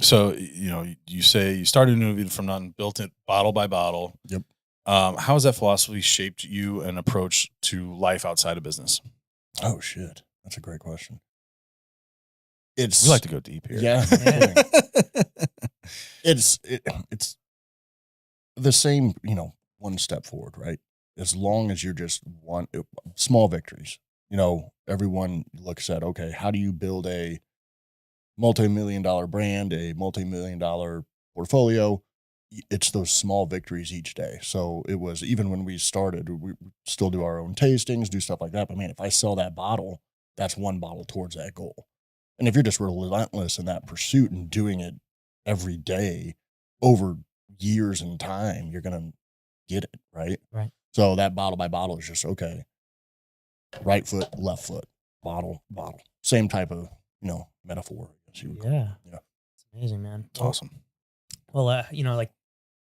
So, you know, you say you started Una Vida from nothing, built it bottle by bottle. Yep. How has that philosophy shaped you and approach to life outside of business? Oh shit, that's a great question. We like to go deep here. Yeah. It's the same, one step forward, right? As long as you're just small victories. Everyone looks at, okay, how do you build a multi-million-dollar brand, a multi-million-dollar portfolio? It's those small victories each day. So it was, even when we started, we still do our own tastings, do stuff like that. But man, if I sell that bottle, that's one bottle towards that goal. And if you're just relentless in that pursuit and doing it every day over years in time, you're going to get it, right? Right. So that bottle by bottle is just, okay, right foot, left foot, bottle. Same type of, metaphor. Yeah. It's amazing, man. It's awesome. Well, like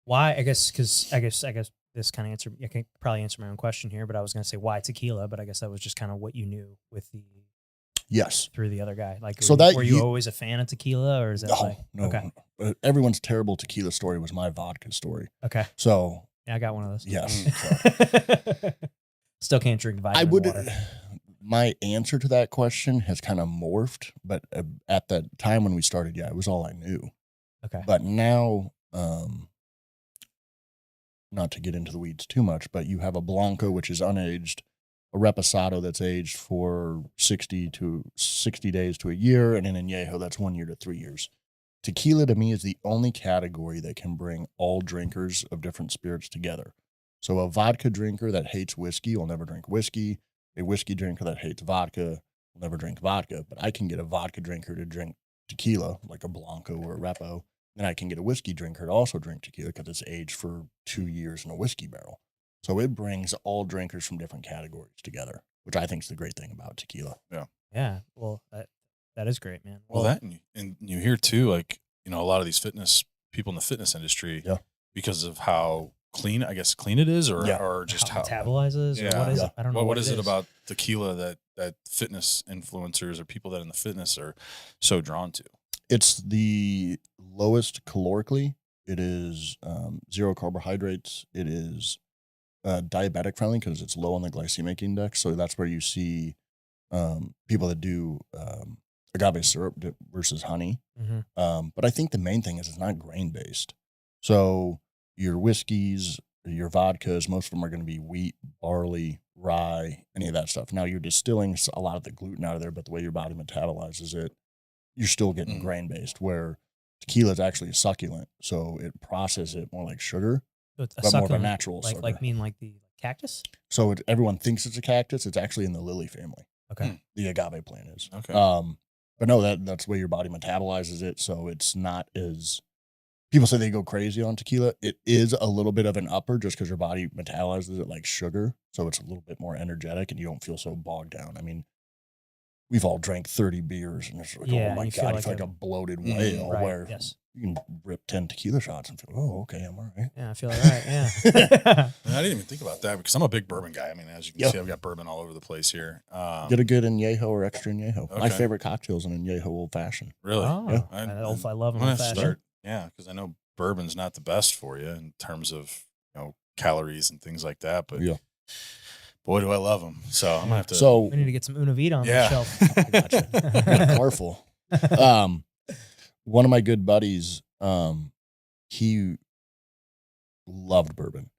why, I guess this kind of answer, I can probably answer my own question here, but I was going to say why tequila, but I guess that was just kind of what you knew with through the other guy. Like, were you always a fan of tequila, or is that no? Okay. Everyone's terrible tequila story was my vodka story. Okay. So yeah, I got one of those. Yes. Still can't drink vitamin water. My answer to that question has kind of morphed, but at the time when we started, it was all I knew. Okay. But now, not to get into the weeds too much, but you have a Blanco, which is unaged, a Reposado that's aged for 60 days to a year, and an Añejo that's 1 year to 3 years. Tequila to me is the only category that can bring all drinkers of different spirits together. So a vodka drinker that hates whiskey will never drink whiskey. A whiskey drinker that hates vodka will never drink vodka. But I can get a vodka drinker to drink tequila, like a Blanco or a Repo. Then I can get a whiskey drinker to also drink tequila because it's aged for 2 years in a whiskey barrel. So it brings all drinkers from different categories together, which I think is the great thing about tequila. Yeah. Yeah. Well, that is great, man. Well, that and you hear too, like, a lot of these people in the fitness industry, because of how clean it is, or just how it metabolizes. Yeah. Or what is it? I don't know. What is it about tequila that fitness influencers or people that in the fitness are so drawn to? It's the lowest calorically. It is 0 carbohydrates. It is diabetic friendly because it's low on the glycemic index. So that's where you see people that do agave syrup versus honey. Mm-hmm. But I think the main thing is it's not grain based. So your whiskeys, your vodkas, most of them are going to be wheat, barley, rye, any of that stuff. Now you're distilling a lot of the gluten out of there, but the way your body metabolizes it, you're still getting grain based, where tequila is actually a succulent. So it processes it more like sugar, so it's but more of a natural sugar. Like the cactus? So everyone thinks it's a cactus. It's actually in the lily family. Okay. The agave plant is. Okay. But no, that's the way your body metabolizes it. So it's not as, people say they go crazy on tequila. It is a little bit of an upper just because your body metabolizes it like sugar. So it's a little bit more energetic and you don't feel so bogged down. I mean, we've all drank 30 beers and it's like, oh my God, you feel like a bloated whale where you can rip 10 tequila shots and feel, oh, okay, I'm all right. Yeah, I feel all right. Yeah. I didn't even think about that because I'm a big bourbon guy. I mean, as you can see, I've got bourbon all over the place here. Get a good Añejo or extra Añejo. Okay. My favorite cocktail is an Añejo old fashioned. Really? Oh, yeah. I love an old fashioned. Yeah, because I know bourbon's not the best for you in terms of calories and things like that. But boy, do I love them. So I'm gonna have to. So we need to get some Una Vida on the shelf. Gotcha. Car full. One of my good buddies, he loved bourbon,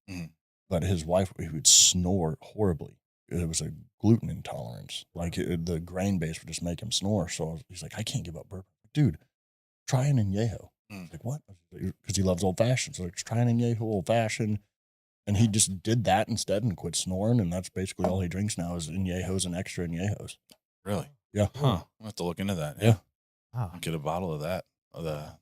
but his wife, he would snore horribly. It was a gluten intolerance. Like the grain base would just make him snore. So he's like, I can't give up bourbon. Dude, try an Añejo. Like, what? Because he loves old fashioned. So like, try an Añejo old fashioned. And he just did that instead and quit snoring. And that's basically all he drinks now is Añejos and extra Añejos. Really? Yeah. Huh. I'll have to look into that. Yeah. Wow. I'll get a bottle of that. The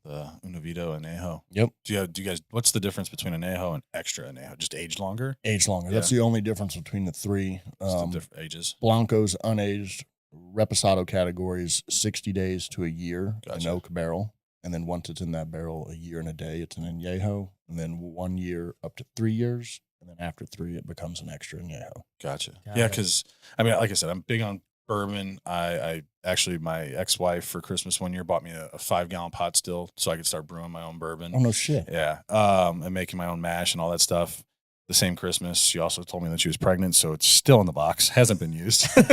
Una Vida Añejo. Yep. Do you guys, what's the difference between Añejo and extra Añejo? Just age longer? Age longer. That's the only difference between the three. The different ages. Blancos, unaged, Reposado categories, 60 days to a year in oak barrel. And then once it's in that barrel, a year and a day, it's an Añejo. And then 1 year up to 3 years. And then after 3, it becomes an extra Añejo. Gotcha. Yeah, because, I mean, like I said, I'm big on bourbon. I actually, my ex-wife for Christmas one year bought me a 5-gallon pot still so I could start brewing my own bourbon. Oh, no shit. Yeah. And making my own mash and all that stuff. The same Christmas, she also told me that she was pregnant, so it's still in the box. Hasn't been used. But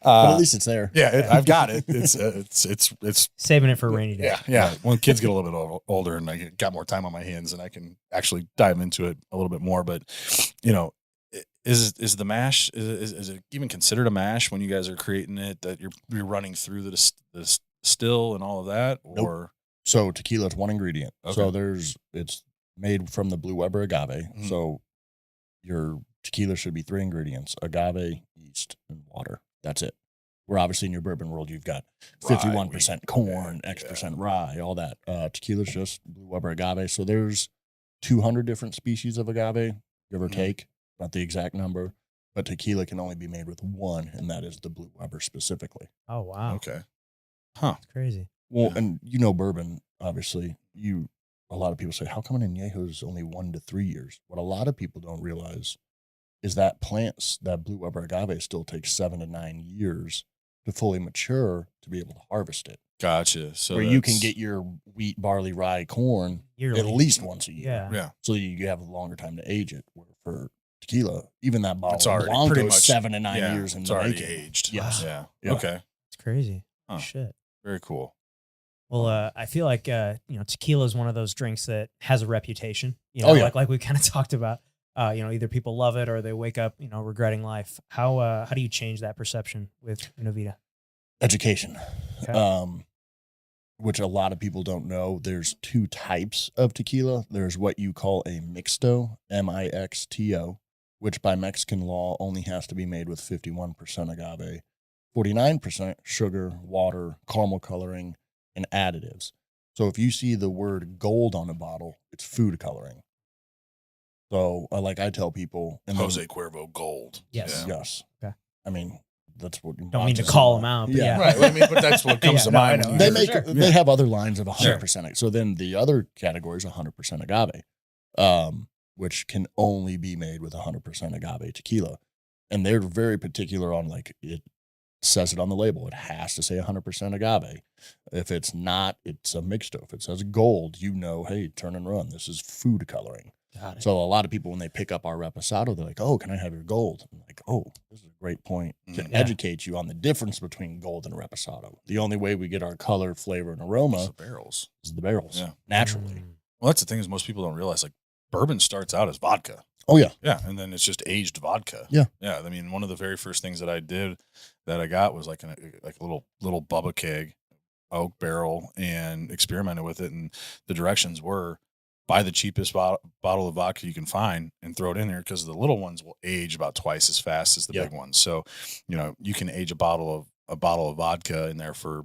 at least it's there. Yeah, I've got it. It's saving it for a rainy day. Yeah. When kids get a little bit older and I got more time on my hands and I can actually dive into it a little bit more. But is the mash is it even considered a mash when you guys are creating it, that you're running through the still and all of that? Or nope. So tequila is one ingredient. Okay. So it's made from the Blue Weber agave. Mm-hmm. So your tequila should be 3 ingredients: agave, yeast, and water. That's it. Where obviously in your bourbon world, you've got 51% corn, X% rye, all that. Tequila's just Blue Weber agave. So there's 200 different species of agave, give or take, not the exact number. But tequila can only be made with one, and that is the Blue Weber specifically. Oh, wow. Okay. Huh. That's crazy. Well, and bourbon, obviously, a lot of people say, how come an añejo is only 1 to 3 years? What a lot of people don't realize is that plants, that Blue Weber agave, still takes 7 to 9 years to fully mature to be able to harvest it. Gotcha. So where you can get your wheat, barley, rye, corn yearly, at least once a year. Yeah. So you have a longer time to age it. Where for tequila, even that bottle it's already of Blanco pretty much 7 to 9 years in it's the already making. aged. Yes. Yeah. Yeah. Okay. It's crazy. Huh. Shit. Very cool. Well, I feel like tequila is one of those drinks that has a reputation. Like we kind of talked about. Either people love it or they wake up, regretting life. How do you change that perception with Una Vida? Education, Okay. Which a lot of people don't know. There's 2 types of tequila. There's what you call a mixto, M-I-X-T-O, which by Mexican law only has to be made with 51% agave, 49% sugar, water, caramel coloring, and additives. So if you see the word gold on a bottle, it's food coloring. So like I tell people, Jose Cuervo Gold. Yes. Yeah. Yes. Okay. I mean, that's what. Don't mean to call them out, but yeah. Right. I mean, but that's what comes to mind. I know. They have other lines of 100%. So then the other category is 100% agave, which can only be made with 100% agave tequila. And they're very particular on, like, it says it on the label. It has to say 100% agave. If it's not, it's a mixto. If it says gold, hey, turn and run. This is food coloring. Got it. So a lot of people, when they pick up our reposado, they're like, oh, can I have your gold? I'm like, oh, this is a great point to educate you on the difference between gold and reposado. The only way we get our color, flavor, and aroma is the barrels, naturally. Well, that's the thing is most people don't realize, like, bourbon starts out as vodka. Oh, yeah. Yeah, and then it's just aged vodka. Yeah. Yeah, I mean, one of the very first things that I did that I got was like a little Bubba keg, oak barrel, and experimented with it. And the directions were, buy the cheapest bottle of vodka you can find and throw it in there, because the little ones will age about twice as fast as the big ones. So, you can age a bottle of vodka in there for,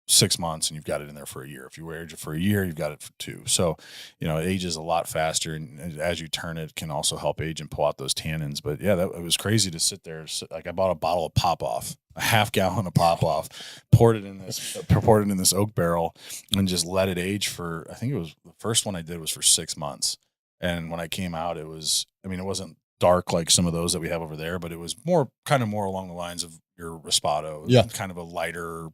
6 months and you've got it in there for a year. If you age it for a year, you've got it for 2. So, it ages a lot faster. And as you turn it can also help age and pull out those tannins. But yeah, it was crazy to sit there. Like, I bought a bottle of Pop-Off, a half gallon of Pop-Off, poured it in this oak barrel and just let it age for, I think it was the first one I did was for 6 months. And when I came out, it wasn't dark like some of those that we have over there, but it was more along the lines of your Raspado. Yeah. Kind of a lighter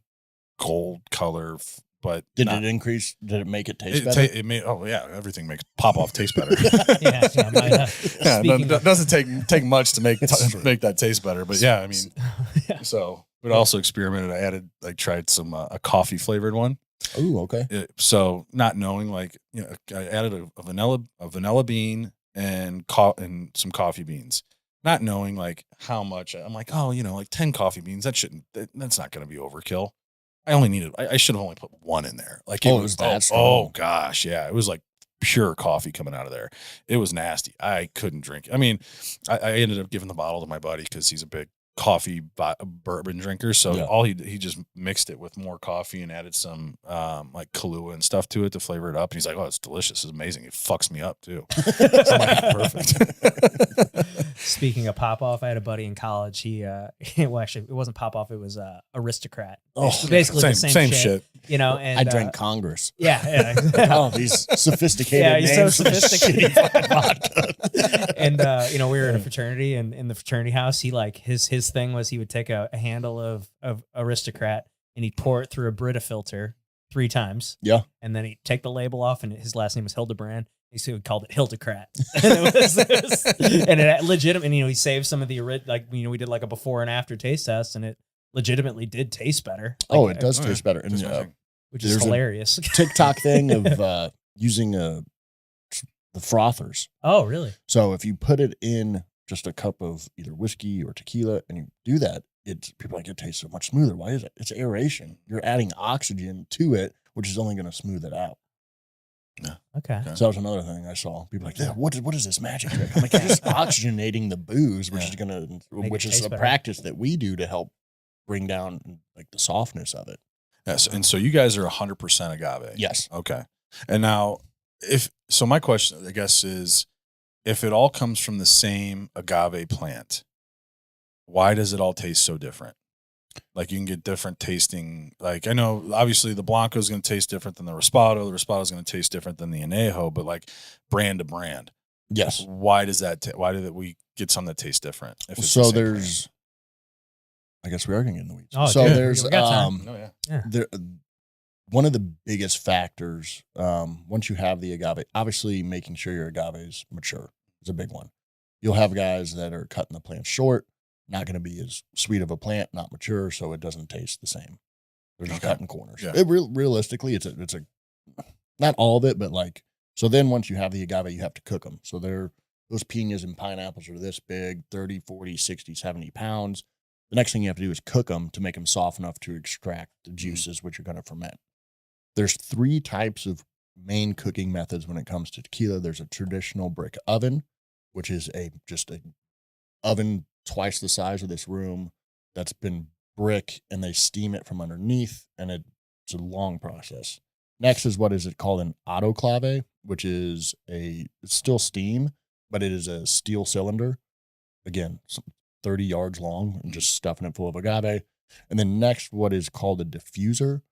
gold color, but did it increase? Did it make it taste better? It made, everything makes Pop-Off taste better. It doesn't take much to make that taste better. But yeah, I mean, so we also experimented. I tried some a coffee flavored one. Oh, okay. So not knowing, I added a vanilla bean and some coffee beans. Not knowing like how much. I'm like, 10 coffee beans. That's not going to be overkill. I should have only put 1 in there. Like, it was that strong. Oh gosh. Yeah. It was like pure coffee coming out of there. It was nasty. I couldn't drink it. I mean, I ended up giving the bottle to my buddy because he's a big coffee bourbon drinker. So he just mixed it with more coffee and added some like Kahlua and stuff to it to flavor it up. And he's like, oh, it's delicious. It's amazing. It fucks me up too. So I'm like, perfect. Speaking of Pop-Off, I had a buddy in college. He well, actually, it wasn't Pop-Off. It was Aristocrat. Oh, basically the same shit. And I drank Congress. Yeah. Oh, these sophisticated names. Yeah, he's so sophisticated. And we were in a fraternity, and in the fraternity house, he like his his thing was he would take a handle of Aristocrat and he'd pour it through a Brita filter 3 times. Yeah. And then he'd take the label off, and his last name was Hildebrand. He called it Hildecrat. And it legitimate, he saved some of the, we did like a before and after taste test, and it legitimately did taste better. It does taste better. And which is hilarious. TikTok thing of using the frothers. Oh, really? So if you put it in just a cup of either whiskey or tequila and you do that, people are like, it tastes so much smoother. Why is it? It's aeration. You're adding oxygen to it, which is only going to smooth it out. Yeah. Okay. So that was another thing I saw. People like, what is this magic trick? I'm like, it's oxygenating the booze, which is a practice that we do to help bring down like the softness of it. Yes. And so you guys are 100% agave. Yes. Okay. And now my question, I guess, is if it all comes from the same agave plant, why does it all taste so different? Like you can get different tasting. Like I know obviously the Blanco is going to taste different than the Raspado. The Raspado is going to taste different than the Añejo, but like brand to brand. Yes. Why does that? Why did we get some that taste different? I guess we are going to get in the weeds. Oh, so dude, there's yeah. One of the biggest factors once you have the agave, obviously making sure your agave is mature is a big one. You'll have guys that are cutting the plant short. Not going to be as sweet of a plant, not mature, so it doesn't taste the same. They're just cutting corners. Yeah. Realistically, it's a not all of it, but like so. Then once you have the agave, you have to cook them. So those piñas and pineapples are this big, 30, 40, 60, 70 pounds. The next thing you have to do is cook them to make them soft enough to extract the juices, which are going to ferment. There's 3 types of main cooking methods when it comes to tequila. There's a traditional brick oven, which is just a oven twice the size of this room that's been brick, and they steam it from underneath, and it's a long process. Next is what is it called an autoclave, which is it's still steam, but it is a steel cylinder. Again, 30 yards long and just stuffing it full of agave. And then next, what is called a diffuser,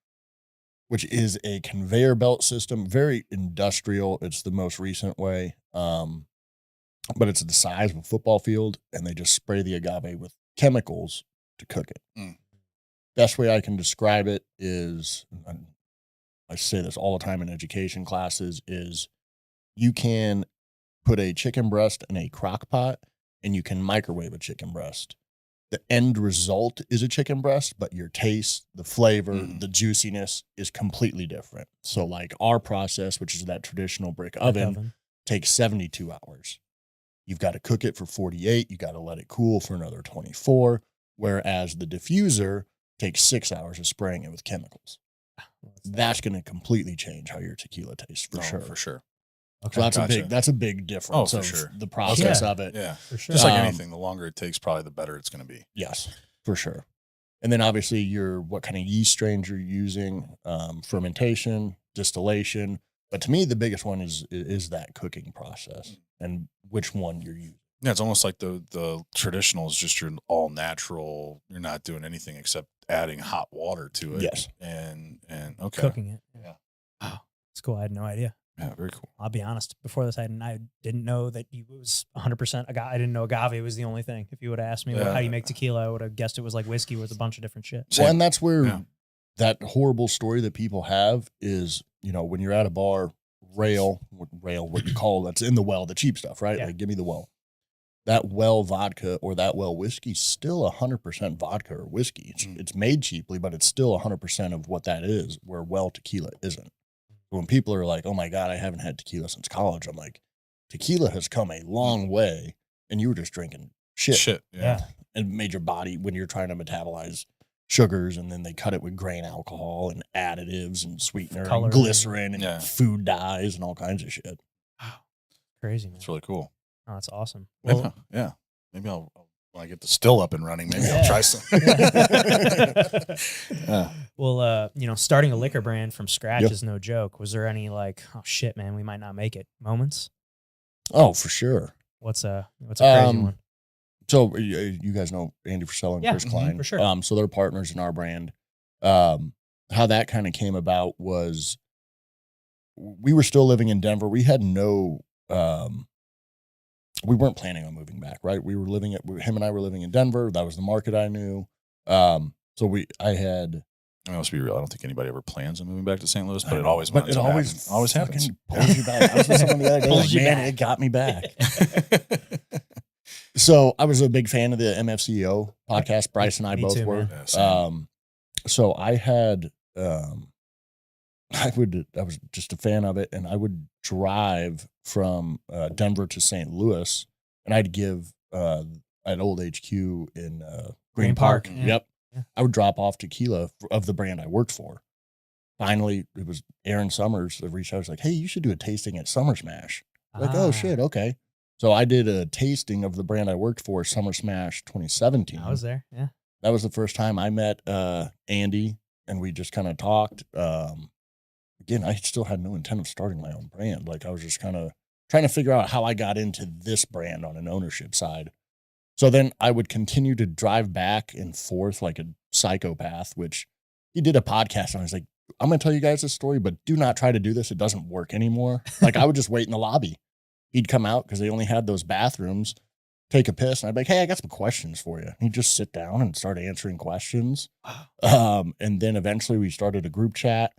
which is a conveyor belt system, very industrial. It's the most recent way. But it's the size of a football field, and they just spray the agave with chemicals to cook it. Best way I can describe it is, I say this all the time in education classes, is you can put a chicken breast in a crock pot, and you can microwave a chicken breast. The end result is a chicken breast, but your taste, the flavor, the juiciness is completely different. So like our process, which is that traditional brick oven, takes 72 hours. You've got to cook it for 48. You got to let it cool for another 24. Whereas the diffuser takes 6 hours of spraying it with chemicals. That's going to completely change how your tequila tastes for sure. For sure. Okay. So that's a big difference. Oh, for sure. The process of it. Yeah, for sure. Just like anything, the longer it takes, probably the better it's going to be. Yes, for sure. And then obviously what kind of yeast strains you're using, fermentation, distillation. But to me, the biggest one is that cooking process and which one you're using. Yeah, it's almost like the traditional is just your all natural. You're not doing anything except adding hot water to it. Yes. And okay. Cooking it. Yeah. Wow. It's cool. I had no idea. Yeah, very cool. I'll be honest. Before this, I didn't know that it was 100% agave. I didn't know agave was the only thing. If you would have asked me how you make tequila, I would have guessed it was like whiskey with a bunch of different shit. Well, and that's where that horrible story that people have is, when you're at a bar, what you call that's in the well, the cheap stuff, right? Yeah. Like, give me the well. That well vodka or that well whiskey is still 100% vodka or whiskey. It's made cheaply, but it's still 100% of what that is, where well tequila isn't. When people are like, oh my God, I haven't had tequila since college, I'm like, tequila has come a long way, and you were just drinking shit. Yeah. And made your body, when you're trying to metabolize sugars, and then they cut it with grain alcohol and additives and sweetener and glycerin and food dyes and all kinds of shit. Wow. Crazy, man. It's really cool. Oh, that's awesome. Well, maybe I'll when I get the still up and running, maybe I'll try some. Well, starting a liquor brand from scratch is no joke. Was there any like, oh shit, man, we might not make it moments? Oh, for sure. What's a crazy one? So you guys know Andy Frisell and Chris Klein. For sure. So they're partners in our brand. How that kind of came about was we were still living in Denver. We had no we weren't planning on moving back, right? Him and I were living in Denver. That was the market I knew. I had. I mean, let's be real. I don't think anybody ever plans on moving back to St. Louis, but I it know, always but winds it up always happening. Always happens. fucking pulls you back. I was with someone the other day, Pulls like, you man, back. it got me back. So I was a big fan of the MFCEO podcast. Bryce and I Me both too, were. man. Yeah, same. So I had, I was just a fan of it, and I would drive from Denver to St. Louis, and I'd give an old HQ in Green Park. Yeah. Yep. Yeah. I would drop off tequila of the brand I worked for. Finally, it was Aaron Summers that reached out. I was like, hey, you should do a tasting at Summer Smash. Like, oh, shit, okay. So I did a tasting of the brand I worked for, Summer Smash 2017. I was there. Yeah. That was the first time I met Andy, and we just kind of talked. Again, I still had no intent of starting my own brand. Like, I was just kind of trying to figure out how I got into this brand on an ownership side. So then I would continue to drive back and forth like a psychopath, which he did a podcast on. He's like, I'm going to tell you guys this story, but do not try to do this. It doesn't work anymore. Like, I would just wait in the lobby. He'd come out because they only had those bathrooms, take a piss, and I'd be like, hey, I got some questions for you. He'd just sit down and start answering questions. And then eventually we started a group chat.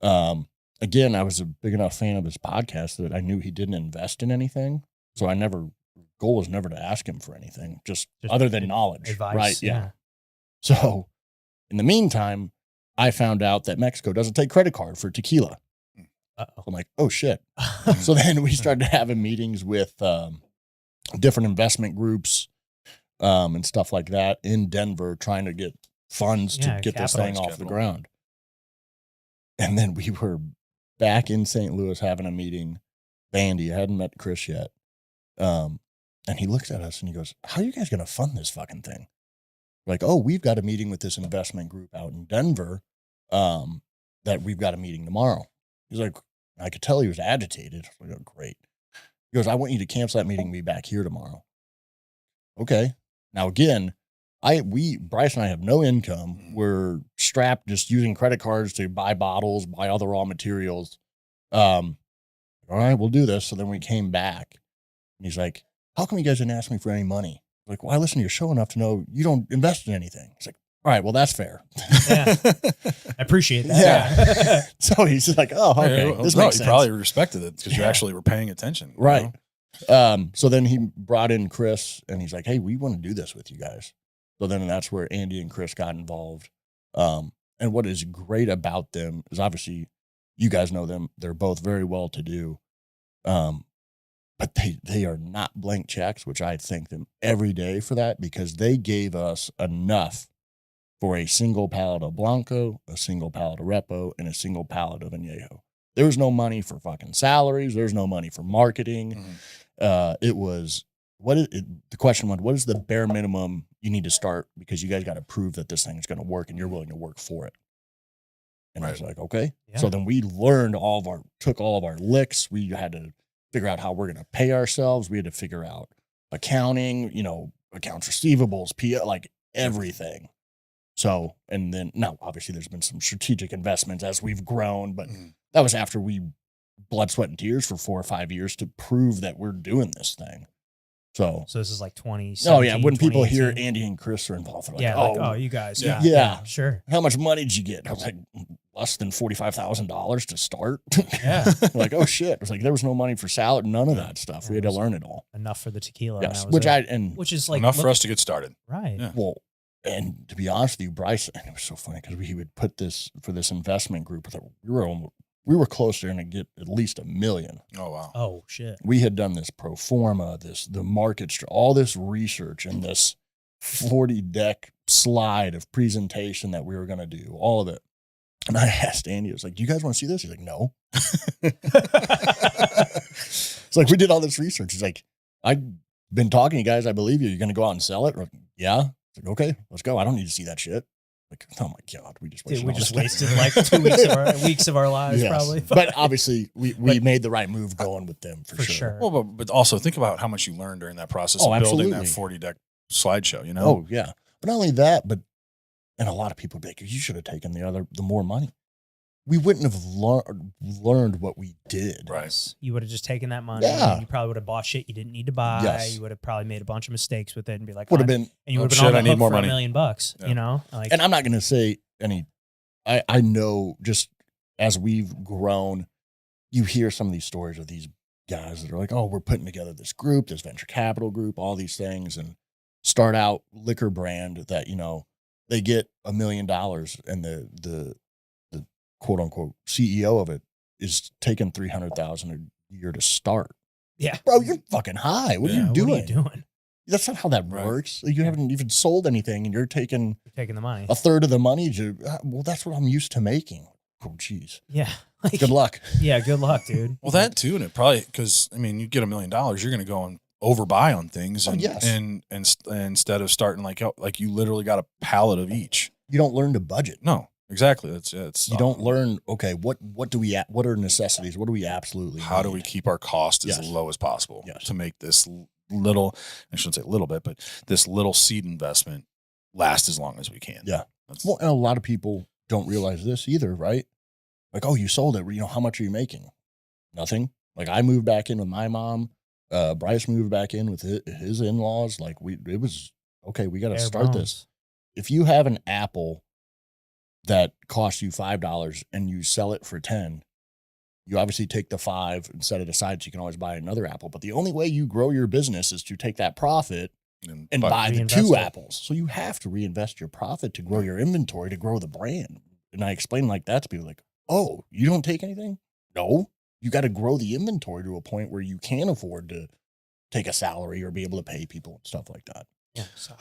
Again, I was a big enough fan of his podcast that I knew he didn't invest in anything. So goal was never to ask him for anything, just other than knowledge. Advice. Right. Yeah. So in the meantime, I found out that Mexico doesn't take credit card for tequila. Uh-oh. I'm like, oh shit. So then we started having meetings with different investment groups and stuff like that in Denver, trying to get funds to get this thing off the ground. And then we were back in St. Louis having a meeting. Bandy, I hadn't met Chris yet. And he looks at us and he goes, how are you guys going to fund this fucking thing? Like, oh, we've got a meeting with this investment group out in Denver that we've got a meeting tomorrow. He's like, I could tell he was agitated. I was like, oh, great. He goes, I want you to cancel that meeting and be back here tomorrow. Okay. Now, again, Bryce and I have no income. We're strapped just using credit cards to buy bottles, buy other raw materials. All right, we'll do this. So then we came back and he's like, how come you guys didn't ask me for any money? I'm like, well, I listen to your show enough to know you don't invest in anything. He's like, all right, well, that's fair. Yeah. I appreciate that. Yeah. So he's like, oh, okay. This makes sense. You probably respected it because you actually were paying attention. Right. So then he brought in Chris and he's like, hey, we want to do this with you guys. So then that's where Andy and Chris got involved. And what is great about them is obviously you guys know them. They're both very well to do. But they are not blank checks, which I thank them every day for that because they gave us enough for a single pallet of Blanco, a single pallet of Repo, and a single pallet of Añejo. There was no money for fucking salaries. There's no money for marketing. It was, the question was, what is the bare minimum you need to start because you guys got to prove that this thing is going to work and you're willing to work for it. And I was like, okay. Yeah. So then we learned took all of our licks. We had to figure out how we're going to pay ourselves. We had to figure out accounting, accounts receivables, like everything. So, and then now obviously there's been some strategic investments as we've grown, but that was after we blood, sweat, and tears for 4 or 5 years to prove that we're doing this thing. So this is like 20. Oh yeah, when people hear Andy and Chris are involved, they're like, oh, you guys, yeah, sure. How much money did you get? I was like, less than $45,000 to start. Yeah, like, oh shit. It was like there was no money for salad, none of that stuff. Yeah, we had to learn it all. Enough for the tequila. Yes, which is like enough for us to get started. Right. Yeah. Well, and to be honest with you, Bryce, and it was so funny because we would put this for this investment group. We were closer to get at least $1 million. Oh wow. Oh shit. We had done this pro forma, the market, all this research, and this 40-deck slide of presentation that we were going to do, all of it. And I asked Andy, I was like, do you guys want to see this? He's like, no. It's like, we did all this research. He's like, I've been talking to you guys. I believe you. You're going to go out and sell it? Like, yeah. It's like, okay, let's go. I don't need to see that shit. Like, oh my God, we just wasted like 2 weeks of our lives, yes. Probably. But obviously, we made the right move going with them for sure. Well, but also think about how much you learned during that process of building that 40-deck slideshow, Oh, yeah. But not only that, and a lot of people be like, you should have taken the more money. we wouldn't have learned what we did. Right. You would have just taken that money. Yeah. And you probably would have bought shit you didn't need to buy. Yes. You would have probably made a bunch of mistakes with it and be like, Would have been, and you oh, would have shit, been I on the need hook more for money. $1 million, Yeah. you know? Like, and I'm not going to say any, I know just as we've grown, you hear some of these stories of these guys that are like, oh, we're putting together this group, this venture capital group, all these things, and start out liquor brand that, you know, they get $1 million and the quote unquote CEO of it is taking $300,000 a year to start. yeah. Bro, you're fucking high. What are Yeah, you doing? What are you doing? That's not how that Right. works. You haven't even sold anything and you're taking You're taking the money. a third of the money. Well, that's what I'm used to making. Oh, geez. Yeah. Like, Good luck. Yeah. Good luck, dude. Well, that too, and it probably because I mean, you get $1 million, you're going to go and overbuy on things, Oh, and, yes. and instead of starting like you literally got a pallet of each. You don't learn to budget. No, exactly. It's You don't learn, okay, what are necessities? What do we absolutely how do need? we keep our cost as Yes. low as possible Yes. to make this little, I shouldn't say little bit, but this little seed investment last as long as we can. Yeah. That's, Well, and a lot of people don't realize this either, right? Like, oh, you sold it. You know, how much are you making? Nothing. Like, I moved back in with my mom. Bryce moved back in with his in-laws. Like, it was, okay, we got to Bare start bones. this. If you have an apple that costs you $5 and you sell it for 10, you obviously take the 5 and set it aside so you can always buy another apple. But the only way you grow your business is to take that profit and buy the Reinvest 2 it. apples. So you have to reinvest your profit to grow your inventory, to grow the brand. And I explain like that to people, like, oh, you don't take anything? No. You got to grow the inventory to a point where you can afford to take a salary or be able to pay people and stuff like that. Yeah. So